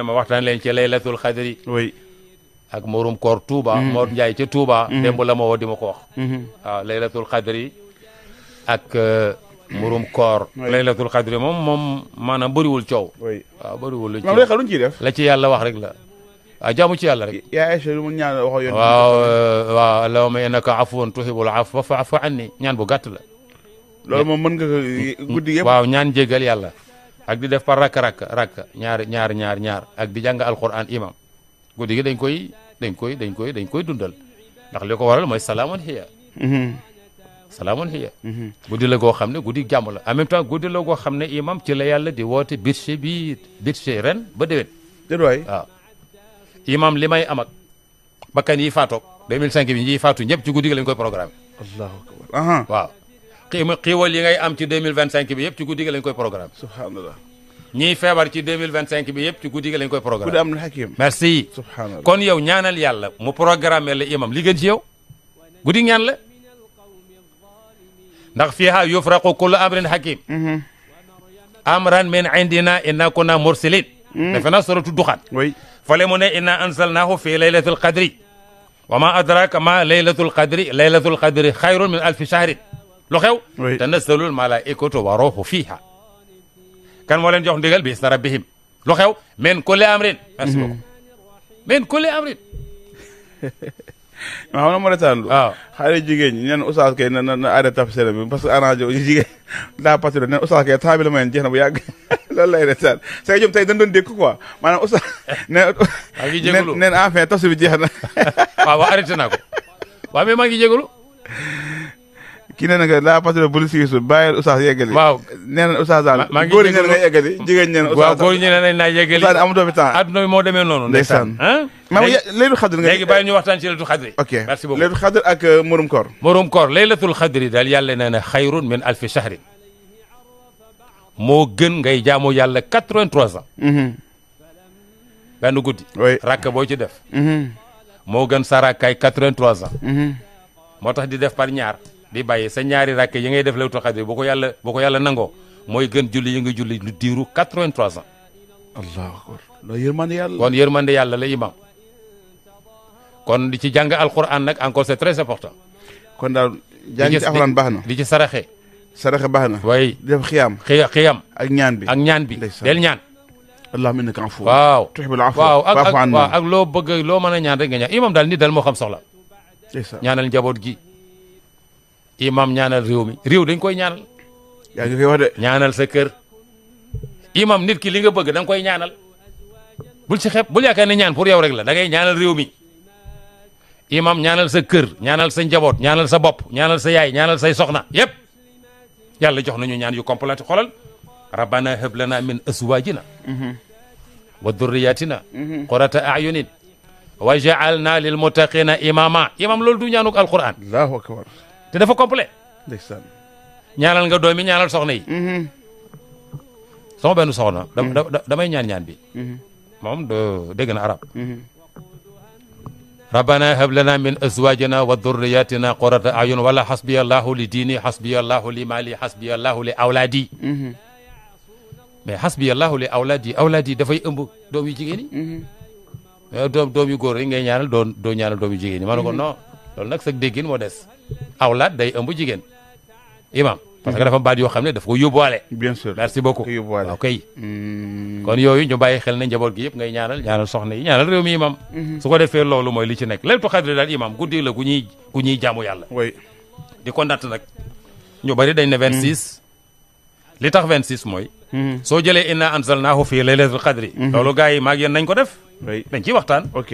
ma waxtaan leen ci laylatul xadri oui ak murum koor Touba Mor Ndiaye ca Touba démb la ma woo di ma ko wax waaw laylatul xadri ak murum koor laylatul xadri moom maanaam bëriwul coow waaw bëriwul lu moom lay xaluñ ciy def la ci yàlla wax rek la waaw jaamu ci yàlla rek yaa Aïcha lu mu ñaan waxoo yoon waaw allahumma innaka afuwun tuhibbul afwa fa'fu anni ñaan bu gàtt la loolu moom mën nga ko guddi yëpp waaw ñaan jégal yàlla ak di def par rakk ñaar ak di jàng alquran imam guddi gi dañ koy dundal ndax li ko waral mooy salaamun hiya salaamun hiya guddi la goo xam ne guddi jàmm la en même temps guddi la goo xam ne imam ci la yàlla di woote budget ren ba déwén déedwaay waaw imam li may am ak bakkan yi faatoog 2005 bi ñiy faatu ñëpp ci guddi gi lañ koy programme allahu akbar waaw xiiwal yi ngay am ci 2025 bi yëpp ci guddi gi lañ koy programme subhanallah ñiy feebar ci 2025 bi yëpp ci guddi gi lañ koy programme guddi am na hakim merci subhanallah kon yow ñaanal yàlla mu programme la imam li gën ci yow guddi ñaan la ndax fiha yufraqu kullu amrin hakim amran min indina inna kunna mursilin defe naa suratu duxaan oui fale mu ne inna anzalnahu fi laylatul qadri wa ma adraka ma laylatul qadri xayrun min alfi shahrin lu xew tanazzalul malaikatu wa ruuhu fiha kan moo leen jox ndigal bi isna rabbihim lu xew min kulli amrin merci beaucoup min kulli amrin ma xam na ma retaan lu waaw xale jigéen ñi neen oustaz kay na arrêté tafsir bi parce que arrangé wu jigéen daa patron neen oustaz kay temps bi la ma leen jeex na bu yàgg loolu lay retaan c'est que ñoom tey dañ doon dégg quoi maanaam oustaz neen enfin tafsir bi jeex na waaw arrêté naa ko waaw mais maa ngi jégalu kii nee na nga daa patron bul siisu bàyyil oustaz yeggali waaw nee na oustaz daal maa ngi góor ñi nee na nga yeggali jigéen ñi nee na waaw góor ñi nee nañ naa yeggali oustaz amatoo fi temps adduna bi moo demee noonu ndeysaan maam laylatul xadr nga léegi bàyyi ñu waxtaan ci laylatul xadri ok merci beaucoup laylatul xadr ak murum koor murum koor laylatul xadri daal yàlla nee na xayrun min alfi shahrin moo gën ngay jaamu yàlla 83 ans benn guddi rakk boo ci def moo gën sa rakkaay 83 ans moo tax di def par ñaar di bàyyi sa ñaari rakk yi ngay def laylatul xadri boo ko yàlla nangoo mooy gën julli yi nga julli lu diiru 83 ans allahu akbar loolu yërmande yàlla kon yërmande yàlla la imam kon di ci jàng alquran nag encore c'est très important kon daal jàng ci alquran baax na di ci saraxe baax na way def xiyam ak ñaan bi del ñaan allahumma innaka afuw waaw tuhibbul afwa waaw fa'fu anna ak loo bëgg loo mën a ñaan rek nga ñaan imam daal nit daal moo xam soxla ñaanal njaboot gi imam ñaanal réew mi réew dañ koy ñaanal yaa ngi koy wax de ñaanal sa kër imam nit ki li nga bëgg da nga koy ñaanal bul ci xeeb bul yaakaar ne ñaan pour yow rek la da ngay ñaanal réew mi imam ñaanal sa kër ñaanal sa njaboot ñaanal sa bopp ñaanal sa yaay ñaanal say soxna yépp yàlla jox nañu ñaan yu complété xolal rabbana hab lana min azwajina wa dhurriyyatina qurrata a'yunin waj'alna lil muttaqina imama imam loolu du ñaanuk alquran allahu akbar te dafa complet ndeysaan ñaanal nga doomi ñaanal soxna yi sama benn soxna damay ñaan bi moom dégg na arab rabbana hab lana min azwajina wa dhurriyyatina qurrata a'yun wala hasbiyallahu li diini hasbiyallahu li mali hasbiyallahu li awlaadi mais hasbiyallahu li awlaadi dafay ëmb doom yu jigéen yi doom yu góor yi ngay ñaanal doo ñaanal doom yu jigéen yi ma ne ko non loolu nag sa déggin moo des awlaad day ëmb jigéen imam parce que dafa baat yoo xam ne daf ko yóbbuwaale bien sûr merci beaucoup yóbbuwaale ok kon yooyu ñu bàyyi xel ne njaboot gi yëpp ngay ñaanal soxna yi ñaanal réew mi imam su ko defee loolu mooy li ci nekk laylatul xadri daal imam guddi la gu ñuy jaamu yàlla oui di ko natt nag ñu bari dañ ne 26 li tax 26 mooy soo jëlee inna anzalnaahu fii laylatul xadri loolu gars yi maag yéen nañ ko def dañ ciy waxtaan ok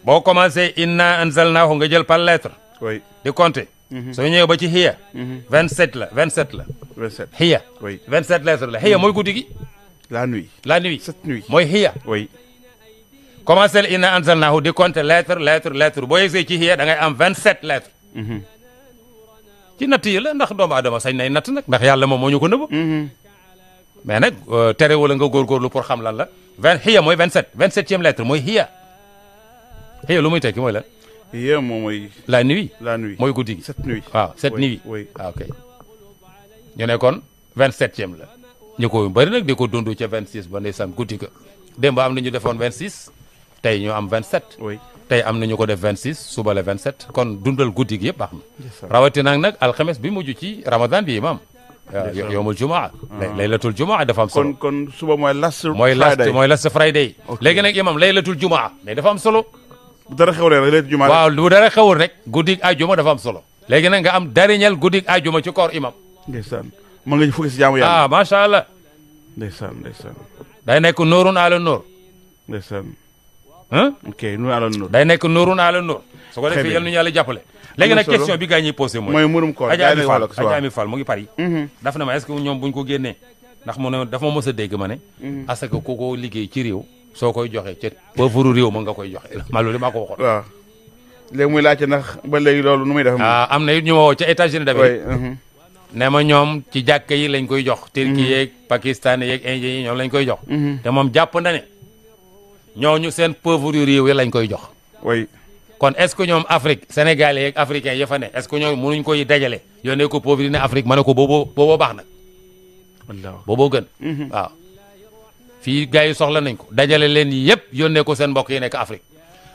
boo commencé inna anzalnaahu nga jël par lettre oui di compter soo ñëwee ba ci hiya 27 la 27 hiya oui 27 lettres la hiya mooy guddi gi la nuit cette nuit mooy hiya oui commencé inna anzalnaahu di compter lettre boo yegsee ci hiya da ngay am 27 lettres ci natt yi la ndax doomu aadama sañ nay natt nag ndax yàlla moom moo ñu ko nëbb mais nag terewul nga góorgóorlu pour xam lan la hiya mooy 27e lettre mooy hiya lu muy tekki mooy lan hiya moom mooy la nuit mooy guddi gi cette nuit waaw cette nuit oui ok ñu ne kon 27e la ñu ko bëri nag di ko dund ca 26 ba ndeysaan guddi ga démb am na ñu defoon 26 tey ñu am 27 oui tey am na ñu ko def 26 suba la 27 kon dundal guddi gi yëpp baax na rawatina nag alxames bi mujj ci ramadan bi imam yowmul jumaa laylatul jumaa dafa am solo kon suba mooy last mooy last friday léegi nag imam laylatul jumaa mais dafa am solo bu dara xewlee rek laylatul jumaa waaw lu dara xewul rek guddig ajuma dafa am solo léegi nag nga am dariñal guddig ajuma ci koor imam ndeysaan mën nga fukki si jaamu yàlla macha allah ndeysaan ndeysaan day nekk nuurun ala nuur ndeysaan ah ok nuur ala nuur day nekk nuurun ala nuur su ko defee yal nañu yàlla jàppale léegi nag question bi gaa ñuy posé mooy murum koor Adja Ami Fall mu ngi Paris daf na ma est-ce que ñoom buñ ko génnee ndax mu ne dafa ma mës a dégg ma ne parce que ku ko liggéey ci réew soo koy joxe ca pauvre réew ma nga koy joxe ma loolu maa ko waxoon waaw léegi muy laajte ndax ba léegi loolu nu muy def am na it ñu ma woo ca États-Unis d'Amérique ne ma ñoom ci jàkka yi lañ koy jox Turquie yeeg Pakistan yeeg Indien yi ñoom lañ koy jox te moom jàpp na ne ñooñu seen pauvre réew yi lañ koy jox oui kon est-ce que ñoom Afrique sénégalais yeeg africains ya fa ne est-ce que ñoom mënuñ koy dajale yónnee ko pauvre yi ne Afrique ma ne ko booboo baax nag booboo gën waaw fii gars yi soxla nañ ko dajale leen yëpp yónnee ko seen mbokk yi nekk Afrique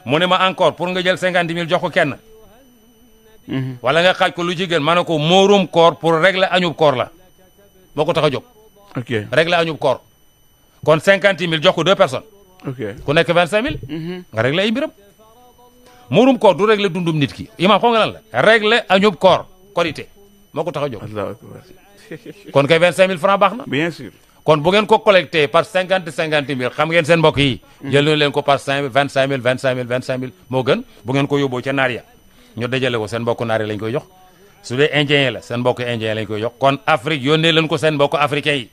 mu ne ma encore pour nga jël 50 000 jox ko kenn wala nga xaaj ko lu ci gën ma ne ko moorum koor pour régler añub koor la moo ko tax a jóg ok régler añub koor kon 50 000 jox ko 2 personnes ok ku nekk 25 000 nga régler ay mbiram muurum koor du régler dundum nit ki imam xam nga lan la régler añub koor korité moo ko tax a jóg allahu akbar kon kay 25 000 francs baax na bien sûr kon bu ngeen ko collecté par 50 000 xam ngeen seen mbokk yi jël leen ko par 25 000 moo gën bu ngeen ko yóbboo ca naar ya ñu dajale ko seen mbokk naar yi lañ koy jox su dee indien yi la seen mbokk indien lañ koy jox kon Afrique yónnee leen ko seen mbokk africain yi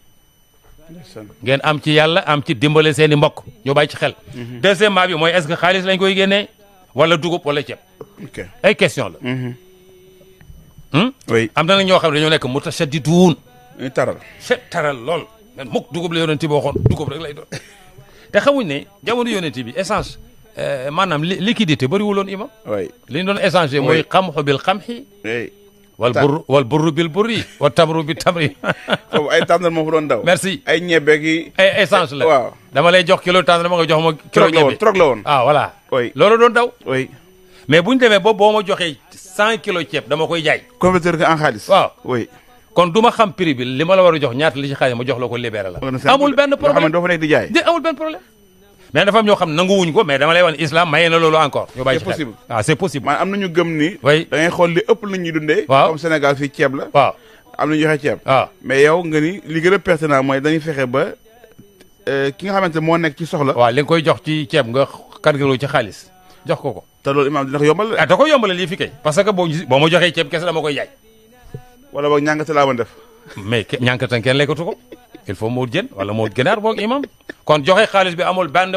ngeen am ci yàlla am ci dimbale seen i mbokk ñu bàyyi ci xel deuxièmement bi mooy est-ce que xaalis lañ koy génnee wala dugub wala ceeb ay question la oui am na nag ñoo xam ne dañoo nekk mutashaddiduun ñu taral taral lool men mukk dugub la yonent bi waxoon dugub rek lay doon te xamuñ ne jamono yonent bi échange maanaam liquidité bëriwuloon imam oui li ñu doon échanger mooy xamxu bil xamxi oui wal burru bil burri wa tamru bi tamri foofu ay tàndal moo fa doon daw merci ay ñebe gi ay échange la waaw dama lay jox kilo tàndal ma nga jox ma kilo ñebe trog la woon voilà oui loolu doon daw oui mais bu ñu demee ba boo ma joxee 100 kilos ceeb dama koy jaay convertir ko en xaalis waaw oui kon du ma xam prix bi li ma la war a jox ñaata li ci xaalis ma jox la ko libéré la amul benn problème doo fa nekk di jaay amul benn problème mais dafa am ñoo xam ne nanguwuñ ko mais dama lay wax islam maye na loolu encore ñu bàyyi ci xel c'est possible maanaam am na ñu gëm ni oui da ngay xool li ëpp la ñuy dundee waaw comme Sénégal fii ceeb la waaw am na ñu joxe ceeb waaw mais yow nga ni li gën a pertinent mooy dañuy fexe ba ki nga xamante moo nekk ci soxla waaw li nga koy jox ci ceeb nga kargalo ci xaalis jox ko te loolu imaam dina ko yombal da ko yombal lii fi kay parce que boo ma joxee ceeb kese dama koy jaay wala boog ñàngate laa ma def mais ñànkatan kenn lekkatu ko il faut moo jën wala moo gënaar boog imam kon joxe xaalis bi amul benn